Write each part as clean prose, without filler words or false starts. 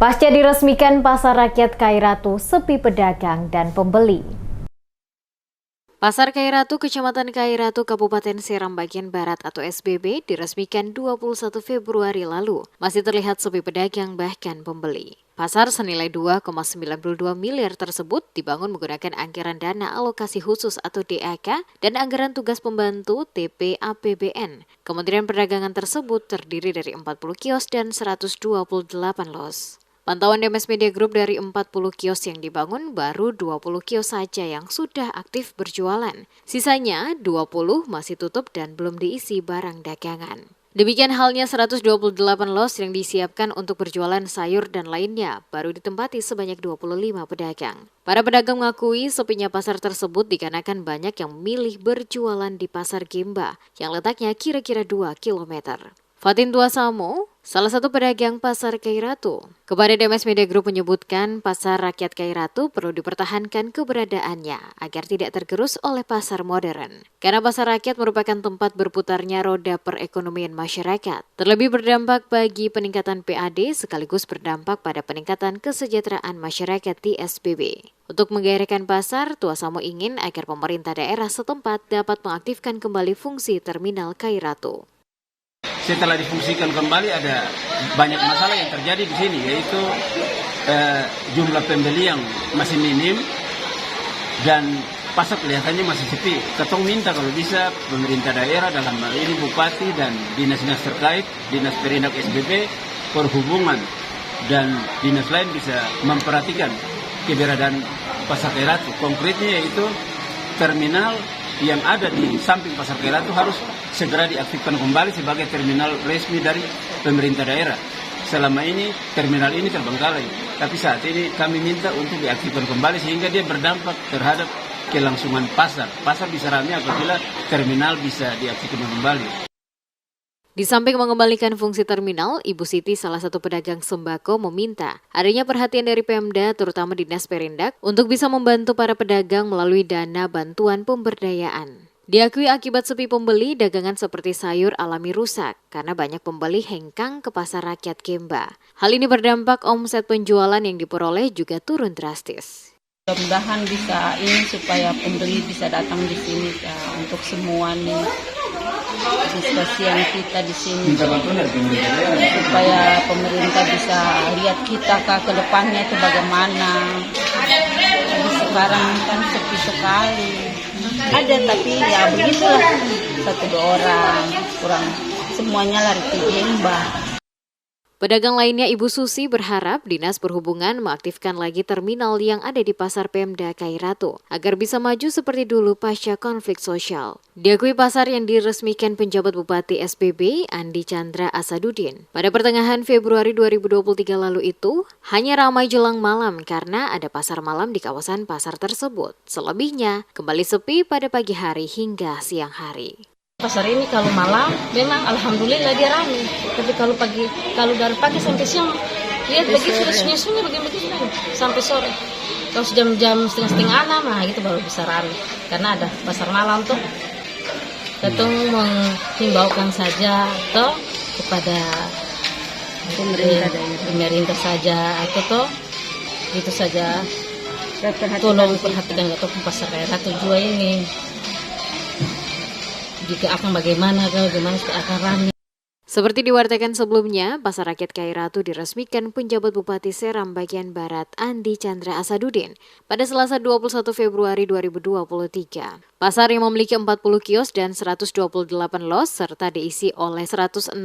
Pasca diresmikan Pasar Rakyat Kairatu sepi pedagang dan pembeli. Pasar Kairatu, Kecamatan Kairatu, Kabupaten Seram bagian Barat atau SBB diresmikan 21 Februari lalu. Masih terlihat sepi pedagang bahkan pembeli. Pasar senilai 2,92 miliar tersebut dibangun menggunakan anggaran dana alokasi khusus atau DAK dan anggaran tugas pembantu TP APBN. Kementerian Perdagangan tersebut terdiri dari 40 kios dan 128 los. Pantauan DMS Media Group dari 40 kios yang dibangun, baru 20 kios saja yang sudah aktif berjualan. Sisanya 20 masih tutup dan belum diisi barang dagangan. Demikian halnya 128 los yang disiapkan untuk berjualan sayur dan lainnya, baru ditempati sebanyak 25 pedagang. Para pedagang mengakui sepinya pasar tersebut dikarenakan banyak yang memilih berjualan di Pasar Gemba yang letaknya kira-kira 2 km. Fatin Tuasamo, salah satu pedagang Pasar Kairatu, kepada DMS Media Group menyebutkan Pasar Rakyat Kairatu perlu dipertahankan keberadaannya agar tidak tergerus oleh pasar modern. Karena Pasar Rakyat merupakan tempat berputarnya roda perekonomian masyarakat. Terlebih berdampak bagi peningkatan PAD sekaligus berdampak pada peningkatan kesejahteraan masyarakat di SBB. Untuk menggairahkan pasar, Tuasamo ingin agar pemerintah daerah setempat dapat mengaktifkan kembali fungsi Terminal Kairatu. Setelah difungsikan kembali ada banyak masalah yang terjadi di sini, yaitu jumlah pembeli yang masih minim dan pasar kelihatannya masih sepi. Ketong minta kalau bisa pemerintah daerah, dalam hal ini bupati dan dinas-dinas terkait, dinas perindak SBB, perhubungan dan dinas lain bisa memperhatikan keberadaan Pasar Kairatu. Konkretnya yaitu terminal yang ada di samping Pasar Kairatu harus segera diaktifkan kembali sebagai terminal resmi dari pemerintah daerah. Selama ini terminal ini terbengkalai, tapi saat ini kami minta untuk diaktifkan kembali sehingga dia berdampak terhadap kelangsungan pasar. Pasar bisa ramai apabila terminal bisa diaktifkan kembali. Di samping mengembalikan fungsi terminal, Ibu Siti, salah satu pedagang sembako, meminta adanya perhatian dari Pemda, terutama Dinas Perindak, untuk bisa membantu para pedagang melalui dana bantuan pemberdayaan. Diakui akibat sepi pembeli, dagangan seperti sayur alami rusak karena banyak pembeli hengkang ke Pasar Rakyat Gemba. Hal ini berdampak omset penjualan yang diperoleh juga turun drastis. Mudah-mudahan bisa ini supaya pembeli bisa datang di sini ya, untuk semua nih diskusi yang kita di sini supaya pemerintah bisa lihat kita ke depannya itu bagaimana. Jadi sekarang kan sepi sekali. Ada tapi ya begitulah, 1-2 orang kurang semuanya lari ke Gemba. Pedagang lainnya Ibu Susi berharap Dinas Perhubungan mengaktifkan lagi terminal yang ada di Pasar Pemda Kairatu agar bisa maju seperti dulu pasca konflik sosial. Diakui pasar yang diresmikan penjabat Bupati SBB Andi Chandra Asadudin pada pertengahan Februari 2023 lalu itu hanya ramai jelang malam karena ada pasar malam di kawasan pasar tersebut. Selebihnya kembali sepi pada pagi hari hingga siang hari. Pasar ini kalau malam memang alhamdulillah dia ramai. Tapi kalau dari pagi sampai siang lihat begitu sudah sunyi-sunyi begini sampai sore. Kalau jam-jam setengah 6 nah itu baru bisa ramai karena ada pasar malam tuh. Kita menghimbaukan saja toh kepada pemerintah saja atau toh itu saja tolong perhatikan atau Pasar Kairatu juga ini. Jika akan bagaimana akan ramai. Seperti diwartakan sebelumnya, Pasar Rakyat Kairatu diresmikan penjabat Bupati Seram bagian Barat Andi Chandra Asadudin pada Selasa 21 Februari 2023. Pasar yang memiliki 40 kios dan 128 los serta diisi oleh 168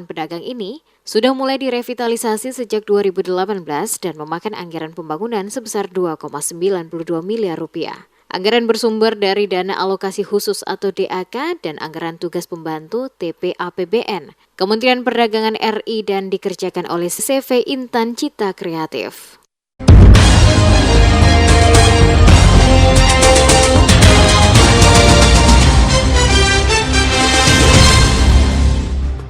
pedagang ini sudah mulai direvitalisasi sejak 2018 dan memakan anggaran pembangunan sebesar 2,92 miliar rupiah. Anggaran bersumber dari dana alokasi khusus atau DAK dan anggaran tugas pembantu TP APBN, Kementerian Perdagangan RI dan dikerjakan oleh CV Intan Cita Kreatif.